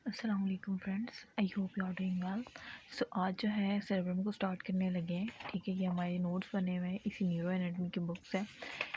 अस्सलाम वालेकुम friends, I hope you are doing well. So आज जो है सेरेब्रम को स्टार्ट करने लगे हैं। ठीक है, ये हमारे नोट्स बने हुए हैं, इसी न्यूरो एनाटमी की बुक्स है।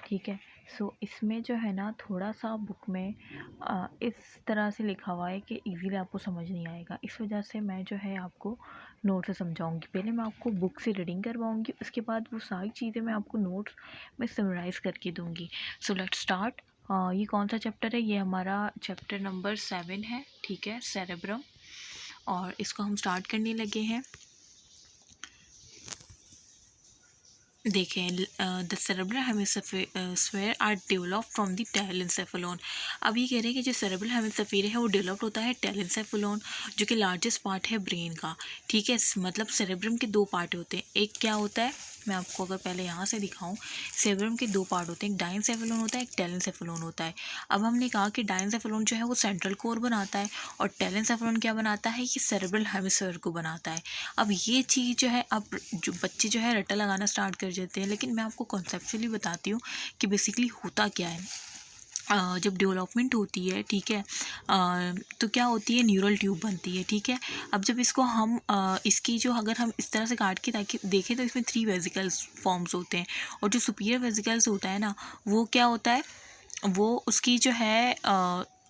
ठीक है, सो इसमें जो है ना थोड़ा सा बुक में इस तरह से लिखा हुआ है कि इजीली आपको समझ नहीं आएगा। इस वजह से मैं जो है आपको नोट से समझाऊंगी। पहले मैं आपको बुक से रीडिंग करवाऊंगी, उसके बाद वो सारी चीज़ें मैं आपको नोट्स में समराइज़ करके दूंगी। So let's start. ये कौन सा चैप्टर है? ये हमारा चैप्टर नंबर 7 है। ठीक है, सेरेब्रम, और इसको हम स्टार्ट करने लगे हैं। देखें, the cerebral hemisphere are develop from the telencephalon. अब ये कह रहे हैं कि जो सेरेब्रल हेमिस्फीयर है वो डेवलप होता है टेलेंसेफेलोन, जो कि लार्जेस्ट पार्ट है ब्रेन का। ठीक है, मतलब सेरेब्रम के दो पार्ट होते हैं। एक क्या होता है, मैं आपको अगर पहले यहाँ से दिखाऊं, सेरेब्रम के दो पार्ट होते हैं, एक डाइनसेफेलोन होता है, एक टेलेंसेफेलोन होता है। अब हमने कहा कि डाइनसेफेलोन जो है वो सेंट्रल कोर बनाता है, और टेलेंसेफेलोन क्या बनाता है, ये सेरेब्रल हेमिस्फीयर को बनाता है। अब ये चीज़ जो है, अब जो बच्चे जो है रट्टा लगाना स्टार्ट कर देते हैं, लेकिन मैं आपको कॉन्सेप्चुअली बताती हूँ कि बेसिकली होता क्या है। जब डेवलपमेंट होती है, ठीक है, तो क्या होती है, न्यूरल ट्यूब बनती है। ठीक है, अब जब इसको हम इसकी जो, अगर हम इस तरह से काट के ताकि देखें तो इसमें 3 वेसिकल्स फॉर्म्स होते हैं, और जो सुपीरियर वेसिकल्स होता है ना, वो क्या होता है, वो उसकी जो है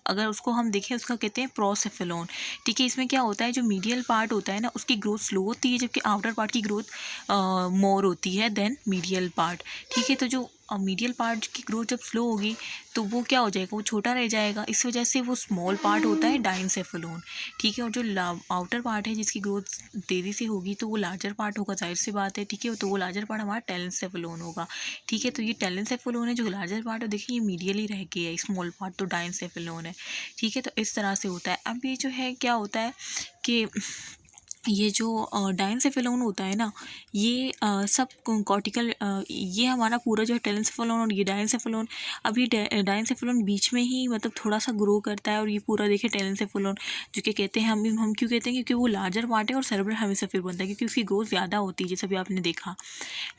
अगर उसको हम देखें, उसका कहते हैं प्रोसेफेलोन। ठीक है, इसमें क्या होता है, जो मीडियल पार्ट होता है ना, उसकी ग्रोथ स्लो होती है, जबकि आउटर पार्ट की ग्रोथ मोर होती है देन मीडियल पार्ट। ठीक है, तो जो मीडियल पार्ट की ग्रोथ जब स्लो होगी तो वो क्या हो जाएगा, वो छोटा रह जाएगा। इस वजह से वो स्मॉल पार्ट होता है डाइनसेफेलोन। ठीक है, और जो आउटर पार्ट है जिसकी ग्रोथ तेज़ी से होगी तो वो लार्जर पार्ट होगा, जाहिर सी बात है। ठीक है, तो वो लार्जर पार्ट हमारा टेलेंसेफेलोन होगा। ठीक है, तो ये टेलेंसेफेलोन है, जो लार्जर पार्ट है, देखिए ये मीडियली रह गया है, स्मॉल पार्ट तो डाइनसेफेलोन है। ठीक है, तो इस तरह से होता है। अब ये जो है क्या होता है कि ये जो डाइनसेफेलोन होता है ना, ये सब कॉर्टिकल, ये हमारा पूरा जो है टेलेंसेफेलोन और ये डाइनसेफेलोन, अभी डाइनसेफेलोन बीच में ही मतलब थोड़ा सा ग्रो करता है, और ये पूरा देखिए टेलेंसेफेलोन, जो कि कहते हैं हम क्यों कहते हैं, क्योंकि वो लार्जर पार्ट है और सेरेब्रल हेमिस्फीयर बनता है, क्योंकि उसकी ग्रोथ ज़्यादा होती है, जैसे भी आपने देखा।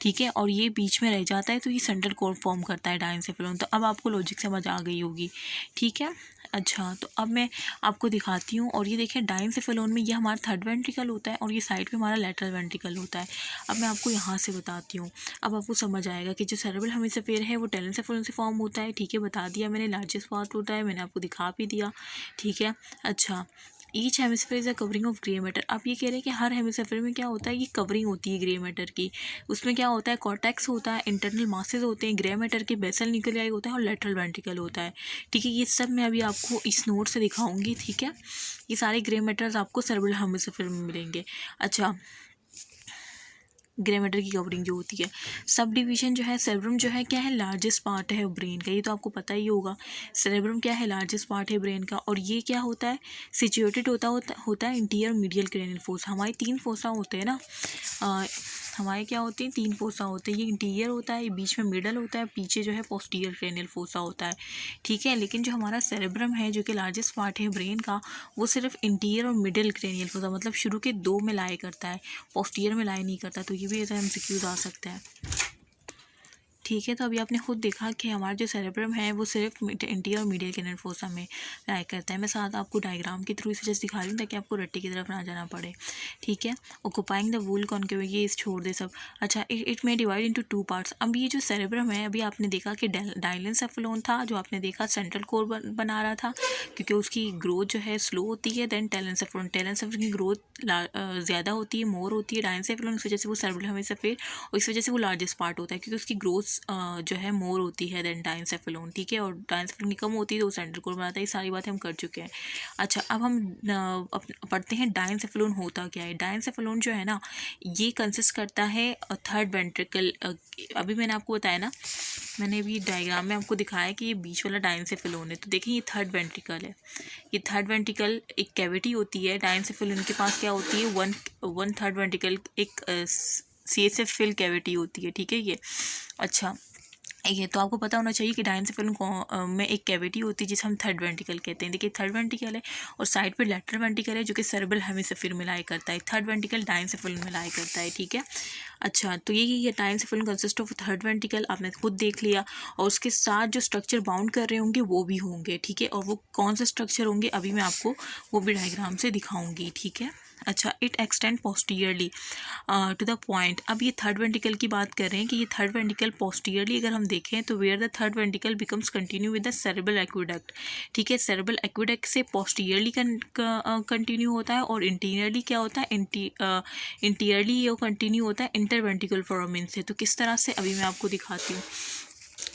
ठीक है, और ये बीच में रह जाता है, तो ये सेंट्रल कोर फॉर्म करता है डाइनसेफेलोन। तो अब आपको लॉजिक समझ आ गई होगी। ठीक है, अच्छा, तो अब मैं आपको दिखाती हूँ। और ये देखिए, डाइनसेफेलोन में ये हमारा थर्ड वेंट्रिकल होता है, और ये साइड पे हमारा लेटरल वेंट्रिकल होता है। अब मैं आपको यहाँ से बताती हूँ, अब आपको समझ आएगा कि जो सेरेब्रल हेमिस्फीयर है वो टेलेंसेफेलोन से फॉर्म होता है। ठीक है, बता दिया मैंने, लार्जेस्ट पार्ट होता है, मैंने आपको दिखा भी दिया। ठीक है, अच्छा, each hemisphere is a covering of grey matter. अब ये कह रहे हैं कि हर हेमिस्फीयर में क्या होता है, ये कवरिंग होती है ग्रे मैटर की। उसमें क्या होता है, कॉर्टेक्स होता है, इंटरनल मासेज होते हैं, ग्रे मैटर के बेसल न्यूक्लियाई होता है, और लेटरल वेंट्रिकल होता है। ठीक है, ये सब मैं अभी आपको इस नोट से दिखाऊंगी। ठीक है, ये सारे ग्रे मैटर्स आपको सेरेब्रल हेमिस्फीयर में मिलेंगे। अच्छा, ग्रे मैटर की कवरिंग जो होती है, सब डिवीजन जो है, सेरेब्रम जो है क्या है, लार्जेस्ट पार्ट है ब्रेन का, ये तो आपको पता ही होगा। सेरेब्रम क्या है, लार्जेस्ट पार्ट है ब्रेन का, और ये क्या होता है, सिचुएटेड होता है इंटीरियर मीडियल क्रेनियल फोसा। हमारी 3 फोसा होते हैं ना, हमारे क्या होते हैं, 3 फोसा होते हैं। ये इंटीरियर होता है, ये बीच में मिडल होता है, पीछे जो है पोस्टीरियर क्रेनियल फोसा होता है। ठीक है, लेकिन जो हमारा सेरेब्रम है, जो कि लार्जेस्ट पार्ट है ब्रेन का, वो सिर्फ इंटीरियर और मिडिल क्रेनियल फोसा, मतलब शुरू के 2 में लाए करता है, पोस्टीरियर में लाए नहीं करता। तो ये भी ऐसा एमसीक्यूज आ सकता है। ठीक है, तो अभी आपने खुद देखा कि हमारा जो सेरेब्रम है वो सिर्फ इंटीरियर और मीडियल क्रेनियल फोसा में लाया करता है। मैं साथ आपको डायग्राम के थ्रू इसे जस्ट दिखा रही हूँ ताकि आपको रट्टे की तरफ ना जाना पड़े। ठीक है, ऑक्युपाइंग द वूल कॉन्केव, ये इस छोड़ दे सब। अच्छा, इट में डिवाइड इनटू 2 पार्ट्स। अब ये जो सेरेब्रम है, अभी आपने देखा कि डाइलेंसेफेलोन था, जो आपने देखा सेंट्रल कोर बना रहा था, क्योंकि उसकी ग्रोथ जो है स्लो होती है। देन टेलेंसेफेलोन की ग्रोथ ज़्यादा होती है, मोर होती है। डाइलेंसेफेलोन, इस वजह से वो सेरेब्रल हेमिस्फीयर, और इस वजह से वो लार्जेस्ट पार्ट होता है, क्योंकि उसकी ग्रोथ जो है मोर होती है देन डाइनसेफेलोन। ठीक है, और डाइनसेफेलोन की कम होती है तो वो सेंट्रल कोर बनाता है। ये सारी बातें हम कर चुके हैं। अच्छा, अब हम पढ़ते हैं डाइनसेफेलोन होता क्या है। डाइनसेफेलोन जो है ना, ये कंसिस्ट करता है थर्ड वेंट्रिकल। अभी मैंने आपको बताया ना, मैंने अभी डायग्राम में आपको दिखाया कि ये बीच वाला डाइनसेफेलोन है। तो देखिए, ये थर्ड वेंट्रिकल है। ये थर्ड वेंट्रिकल एक कैविटी होती है। डाइनसेफेलोन के पास क्या होती है, वन थर्ड वेंट्रिकल एक CSF फिल कैविटी होती है। ठीक है, ये अच्छा, ये तो आपको पता होना चाहिए कि डायनसेफेलोन में एक कैविटी होती है जिसे हम थर्ड वेंट्रिकल कहते हैं। देखिए थर्ड वेंट्रिकल है और साइड पे लेटरल वेंट्रिकल है जो कि सेरेब्रल हेमिस्फीयर मिलाया करता है। थर्ड वेंट्रिकल डायनसेफेलोन मिलाया करता है, ठीक है। अच्छा, तो ये डायनसेफेलोन कंसिस्ट ऑफ थर्ड वेंट्रिकल, आपने खुद देख लिया। और उसके साथ जो स्ट्रक्चर बाउंड कर रहे होंगे वो भी होंगे, ठीक है। और वो कौन से स्ट्रक्चर होंगे अभी मैं आपको वो भी डायग्राम से दिखाऊंगी, ठीक है। अच्छा, it extend posteriorly to the point. अब ये थर्ड वेंट्रिकल की बात कर रहे हैं कि ये थर्ड वेंट्रिकल पोस्टीरियरली अगर हम देखें तो where the third ventricle becomes continue with the cerebral aqueduct, ठीक है। सेरेब्रल एक्वेडक्ट से पोस्टीरियरली कंटिन्यू होता है और इंटीरियरली क्या होता है, इंटीरियरली ये कंटिन्यू होता है इंटरवेंट्रिकल फोरामेन से। तो किस तरह से अभी मैं आपको दिखाती हूँ।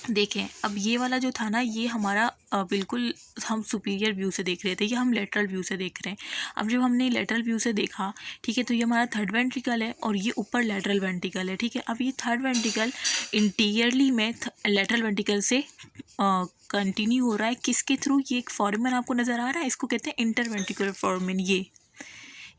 देखें, अब ये वाला जो था ना, ये हमारा बिल्कुल हम सुपीरियर व्यू से देख रहे थे, ये हम लेटरल व्यू से देख रहे हैं। अब जब हमने लेटरल व्यू से देखा, ठीक है, तो ये हमारा थर्ड वेंट्रिकल है और ये ऊपर लेटरल वेंट्रिकल है, ठीक है। अब ये थर्ड वेंट्रिकल इंटीरियरली में लेटरल वेंट्रिकल से कंटिन्यू हो रहा है, किसके थ्रू, ये एक फॉर्मेन आपको नज़र आ रहा है, इसको कहते हैं इंटरवेंट्रिकुलर फॉर्मेन।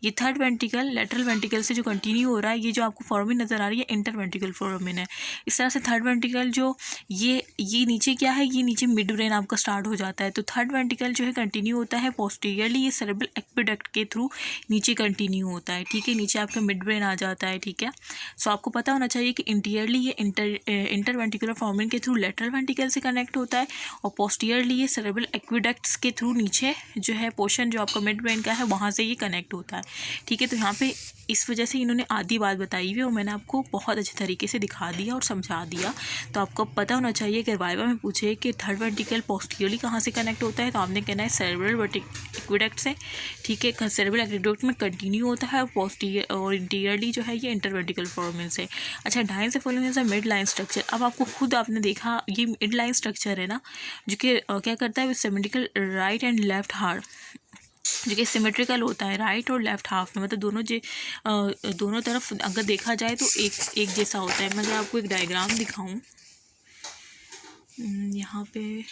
ये थर्ड वेंट्रिकल लेटरल वेंट्रिकल से जो कंटिन्यू हो रहा है, ये जो आपको फोरामेन नज़र आ रही है इंटरवेंट्रिकल फोरामेन है। इस तरह से थर्ड वेंट्रिकल जो ये नीचे क्या है, ये नीचे मिड ब्रेन आपका स्टार्ट हो जाता है। तो थर्ड वेंट्रिकल जो है कंटिन्यू होता है पोस्टीरियरली, ये सेरेब्रल एक्वेडक्ट के थ्रू नीचे कंटिन्यू होता है, ठीक है। नीचे आपका मिड ब्रेन आ जाता है, ठीक है। सो आपको पता होना चाहिए कि इंटीरियरली ये इंटरवेंट्रिकुलर फोरामेन के थ्रू लेटरल वेंट्रिकल से कनेक्ट होता है और पोस्टीरियरली ये सेरेब्रल एक्वेडक्ट्स के थ्रू नीचे जो है पोर्शन जो आपका मिड ब्रेन का है वहाँ से ये कनेक्ट होता है, ठीक है। तो यहाँ पे इस वजह से इन्होंने आधी बात बताई हुई है और मैंने आपको बहुत अच्छे तरीके से दिखा दिया और समझा दिया। तो आपको पता होना चाहिए कि वाइवा में पूछे कि थर्ड वेंट्रिकल पोस्टीरियरली कहाँ से कनेक्ट होता है, तो आपने कहना है सेरेब्रल एक्वेडक्ट से, ठीक है। सेरेब्रल एक्वेडक्ट में कंटिन्यू होता है पोस्टीरियर और इंटीरियरली जो है ये इंटरवेंट्रिकल फोरामेन से। अच्छा, diencephalon is a mid line structure. अब आपको खुद आपने देखा ये मिड लाइन स्ट्रक्चर है ना, जो कि क्या करता है with symmetrical right and left heart, जो कि सिमेट्रिकल होता है राइट और लेफ्ट हाफ में, मतलब दोनों तरफ अगर देखा जाए तो एक जैसा होता है। मैं अगर आपको एक डायग्राम दिखाऊं यहाँ पे,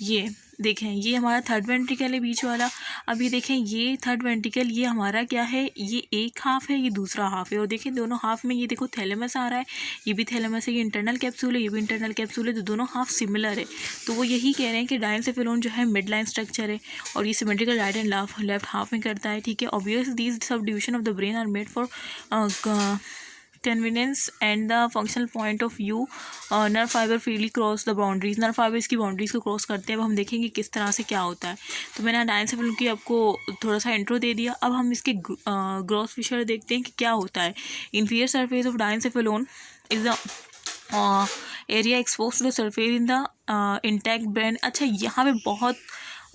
ये देखें, ये हमारा थर्ड वेंट्रिकल है बीच वाला। अब ये देखें, ये थर्ड वेंट्रिकल ये हमारा क्या है, ये एक हाफ है, ये दूसरा हाफ है। और देखें दोनों हाफ में ये देखो थैलेमस आ रहा है, ये भी थैलेमस है, ये इंटरनल कैप्सूल है, ये भी इंटरनल कैप्सूल है, तो दोनों हाफ सिमिलर है। तो वो यही कह रहे हैं कि डायनसेफेलोन जो है मिड लाइन स्ट्रक्चर है और ये symmetrical right and left half में करता है, ठीक है। ऑब्वियस दीज सब division of the brain are made for convenience and the functional point of view nerve fibre freely cross the boundaries, nerve fibre इसकी बाउंड्रीज को क्रॉस करते हैं। अब हम देखेंगे किस तरह से क्या होता है। तो मैंने डायनसेफेलोन की आपको थोड़ा सा इंट्रो दे दिया। अब हम इसके ग्रॉस फीचर देखते हैं कि क्या होता है। Inferior surface of diencephalon is the area expose to the surface in the intact brain. अच्छा, यहाँ पे बहुत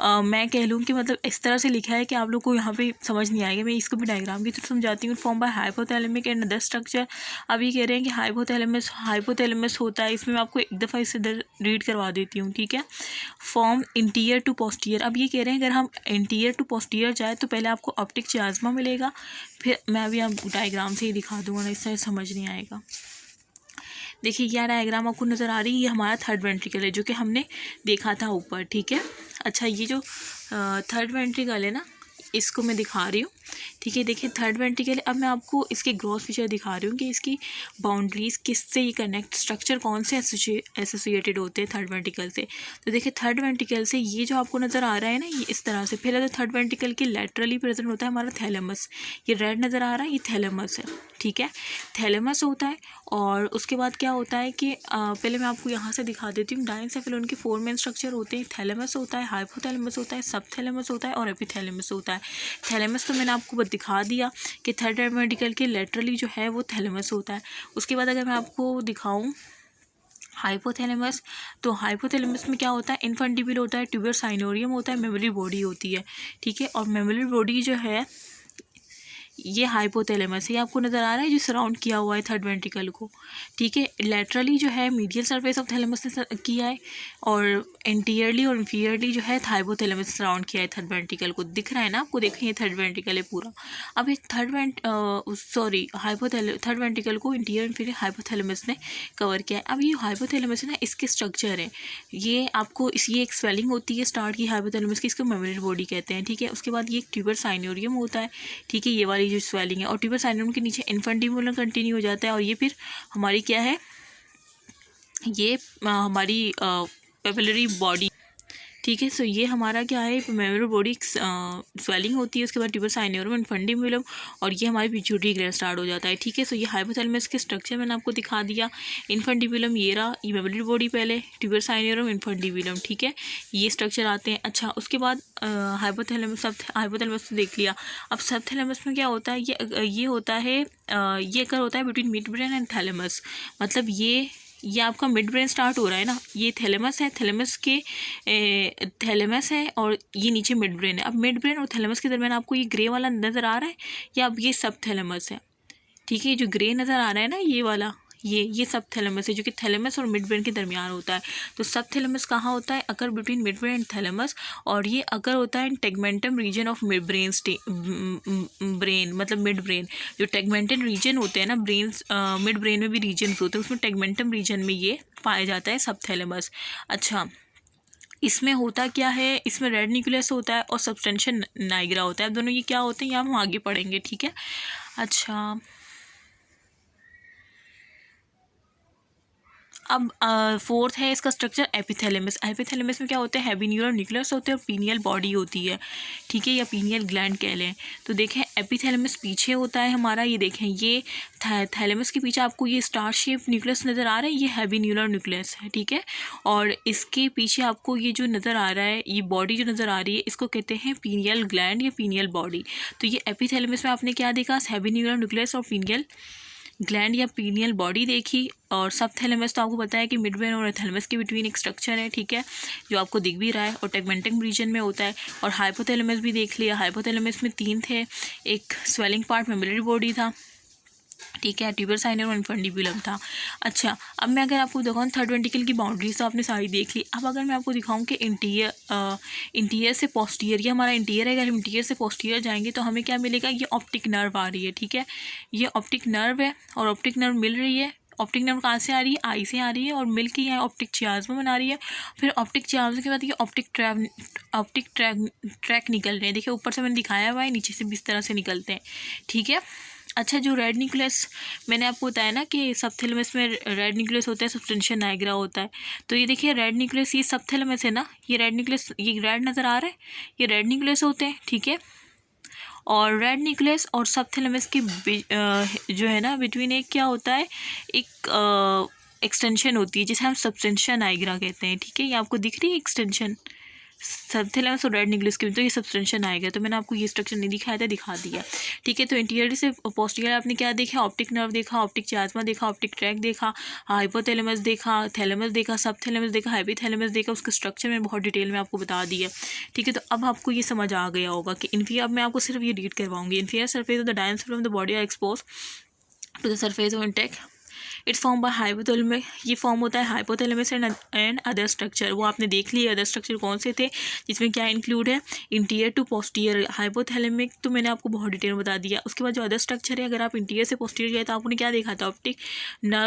मैं कह लूँ कि मतलब इस तरह से लिखा है कि आप लोग को यहाँ पे समझ नहीं आएगा। मैं इसको भी डायग्राम की थ्रू समझाती हूँ। Form by hypothalamic and other structure. अब ये कह रहे हैं कि हाइपोथैलेमस होता है, इसमें मैं आपको एक दफ़ा इससे रीड करवा देती हूँ, ठीक है। From anterior to posterior. अब ये कह रहे हैं अगर हम इंटीरियर टू पोस्टीरियर जाए तो पहले आपको ऑप्टिक चियाज़्मा मिलेगा, फिर मैं अभी आप डायग्राम से ही दिखा दूँगा, इससे समझ नहीं आएगा। देखिए यह डायग्राम आपको नज़र आ रही है, ये हमारा थर्ड वेंट्रिकल है जो कि हमने देखा था ऊपर, ठीक है। अच्छा, ये जो थर्ड वेंट्रिकल है ना, इसको मैं दिखा रही हूँ, ठीक है। देखिए थर्ड वेंट्रिकल, अब मैं आपको इसके ग्रॉस फीचर दिखा रही हूँ कि इसकी बाउंड्रीज किससे ये कनेक्ट, स्ट्रक्चर कौन से एसोसिएटेड होते हैं थर्ड वेंट्रिकल से। तो देखिए थर्ड वेंट्रिकल से ये जो आपको नज़र आ रहा है ना, ये इस तरह से पहले तो थर्ड वेंट्रिकल के लेटरली प्रेजेंट होता है हमारा थैलेमस, ये रेड नज़र आ रहा है, ये थैलेमस है, ठीक है। थैलेमस होता है और उसके बाद क्या होता है कि पहले मैं आपको यहाँ से दिखा देती हूँ। डायनसेफेलोन के 4 मेन स्ट्रक्चर होते हैं। थैलेमस होता है, हाइपोथैलेमस होता है, सबथैलेमस होता है और एपिथैलेमस होता है। थैलेमस तो मैंने आपको दिखा दिया कि थर्ड वेंट्रिकल के लेटरली जो है वो थैलेमस होता है। उसके बाद अगर मैं आपको दिखाऊँ हाइपोथैलेमस, तो हाइपोथैलेमस में क्या होता है, इन्फंटिबल होता है, ट्यूबर साइनोरियम होता है, मेमोरी बॉडी होती है, ठीक है। और मेमोरी बॉडी जो है ये हाइपोथैलेमस है, ये आपको नज़र आ रहा है जो सराउंड किया हुआ है थर्ड वेंट्रिकल को, ठीक है। लेटरली जो है मीडियल सरफेस ऑफ थैलेमस ने किया है और इंटीरियरली और इंफीरियरली जो है हाइपोथैलेमस सराउंड किया है थर्ड वेंट्रिकल को। दिख रहा है ना आपको, देखें ये थर्ड वेंट्रिकल है पूरा। अब ये थर्ड वेंट्रिकल को इंटीरियर इंफीरियर हाइपोथैलेमस ने कवर किया है। अब ये हाइपोथैलेमस है ना, इसके स्ट्रक्चर है, ये आपको ये एक स्वेलिंग होती है स्टार्ट की हाइपोथैलेमस की, इसको मेमोरी बॉडी कहते हैं, ठीक है। उसके बाद ये एक ट्यूबर साइनोरियम होता है, ठीक है, ये वाली जो स्वेलिंग है, और ट्यूबर साइनोरियम के नीचे इन्फंटिबुलम कंटिन्यू हो जाता है और ये फिर हमारी क्या है, ये हमारी पेपिलरी बॉडी, ठीक है। सो ये हमारा क्या है, मेमोरी बॉडी स्वेलिंग होती है, उसके बाद ट्यूबर साइनोरम इनफंडिबुलम, और ये हमारी पिट्यूटरी ग्लैंड स्टार्ट हो जाता है, ठीक है। सो ये हाइपोथैलेमस के स्ट्रक्चर मैंने आपको दिखा दिया। इनफंडिबुलम ये रहा, ये मेमोरी बॉडी पहले, ट्यूबर साइनोरम इनफंडिबुलम, ठीक है, ये स्ट्रक्चर आते हैं। अच्छा, उसके बाद हाइपोथैलेमस, सब हाइपोथैलेमस तो देख लिया। अब सबथैलेमस में क्या होता है, ये होता है, ये कर होता है between midbrain and thalamus, मतलब ये आपका मिड ब्रेन स्टार्ट हो रहा है ना, ये थैलेमस है, थैलेमस के थैलेमस है और ये नीचे मिड ब्रेन है। अब मिड ब्रेन और थैलेमस के दरमियान आपको ये ग्रे वाला नज़र आ रहा है, या अब ये सब थैलेमस है, ठीक है। जो ग्रे नज़र आ रहा है ना, ये वाला, ये सब थैलेमस है, जो कि थैलेमस और मिड ब्रेन के दरमियान होता है। तो सब थैलेमस कहाँ होता है, अगर between midbrain and thalamus, और ये अगर होता है in tegmentum region of midbrain brain, मतलब मिड ब्रेन, जो टेगमेंटन रीजन होते हैं ना ब्रेन, मिड ब्रेन में भी रीजन होते हैं, उसमें टेगमेंटम रीजन में ये पाया जाता है सब थैलेमस। अच्छा, इसमें होता क्या है, इसमें रेड न्यूक्लियस होता है और सब्सटेंशियल नाइग्रा होता है। दोनों ये क्या होते हैं, ये हम आगे पढ़ेंगे, ठीक है। अच्छा, अब फोर्थ है इसका स्ट्रक्चर एपिथैलेमस। एपिथैलेमस में क्या होता है, हैवी न्यूरल न्यूक्लियस होते हैं और पीनियल बॉडी होती है, ठीक है, या पीनियल ग्लैंड कह लें। तो देखें एपिथैलेमस पीछे होता है हमारा, ये देखें ये थैलेमस के पीछे आपको ये स्टार शेप न्यूक्लियस नज़र आ रहा है, ये हैवी न्यूरल न्यूक्लियस है, ठीक है। और इसके पीछे आपको ये जो नज़र आ रहा है, ये बॉडी जो नज़र आ रही है, इसको कहते हैं पीनियल ग्लैंड या पीनियल बॉडी। तो ये एपिथैलेमस में आपने क्या देखा, हैवी न्यूरल न्यूक्लियस और पीनियल ग्लैंड या पीनियल बॉडी देखी। और सब थैलेमस तो आपको पता है कि मिड ब्रेन और थैलेमस के बिटवीन एक स्ट्रक्चर है, ठीक है, जो आपको दिख भी रहा है और टेगमेंटम रीजन में होता है। और हाइपोथैलेमस भी देख लिया, हाइपोथैलेमस में 3 थे, एक स्वेलिंग पार्ट मेमोरी बॉडी था, ठीक है, ट्यूबर साइनर और इनफंडिबुलम था। अच्छा, अब मैं अगर आपको दिखाऊँ थर्ड वेंट्रिकल की बाउंड्रीज तो आपने सारी देख ली। अब अगर मैं आपको दिखाऊँ कि इंटीरियर से पोस्टीरियर, ये हमारा इंटीरियर है, अगर हम इंटीरियर से पोस्टीरियर जाएंगे तो हमें क्या मिलेगा, ये ऑप्टिक नर्व आ रही है, ठीक है, ये ऑप्टिक नर्व है और ऑप्टिक नर्व मिल रही है। ऑप्टिक नर्व कहाँ से आ रही है, आई से आ रही है, और मिल के यहाँ ऑप्टिक चियाज़्मा बना रही है। फिर ऑप्टिक चियाज़्मा के बाद ये ऑप्टिक ट्रैक निकल रहे हैं, देखिए ऊपर से मैंने दिखाया हुआ है, नीचे से भी इस तरह से निकलते हैं, ठीक है। अच्छा, जो रेड न्यूक्लियस मैंने आपको बताया ना कि सब थैलेमस में रेड न्यूक्लियस होता है, सब्सटेंशियल नाइग्रा होता है। तो ये देखिए रेड न्यूक्लियस, ये सब थैलेमस है ना, ये रेड न्यूक्लियस, ये रेड नज़र आ रहा है, ये रेड न्यूक्लियस होते हैं, ठीक है। और रेड न्यूक्लियस और सब थैलेमस के जो है ना बिटवीन एक क्या होता है, एक एक्सटेंशन होती है जिसे हम सब्सटेंशियल नाइग्रा कहते हैं, ठीक है। ये आपको दिख रही है एक्सटेंशन सब थैलेमस और रेड न्यूक्लियस के, तो ये सब्सटेंशियल आएगा। तो मैंने आपको ये स्ट्रक्चर नहीं दिखाया था, दिखा दिया, ठीक है। तो इंटीरियर से पोस्टीरियर आपने क्या देखा, ऑप्टिक नर्व देखा, ऑप्टिक चियाज़्मा देखा, ऑप्टिक ट्रैक देखा, हाइपोथैलेमस देखा, थैलेमस देखा, सब थैलेमस देखा, हाइपोथैलेमस देखा, उसका स्ट्रक्चर मैं बहुत डिटेल में आपको बता दिया, ठीक है। तो अब आपको ये समझ आ गया होगा कि इन्फीरियर, अब मैं आपको सिर्फ ये रीड करवाऊंगी, inferior surface of the dien of the body are expose to the surface of intact, it's form by hypothalamus, ये फॉर्म होता है हाइपोथैलेमस एंड अदर स्ट्रक्चर। वो आपने देख लिया अदर स्ट्रक्चर कौन से थे, जिसमें क्या इंक्लूड है, इंटीरियर टू पोस्टीरियर हाइपोथैलेमिक, तो मैंने आपको बहुत डिटेल में बता दिया। उसके बाद जो अदर स्ट्रक्चर है, अगर आप इंटीरियर से पोस्टीरियर गए तो आपने क्या देखा था, ऑप्टिक नर्व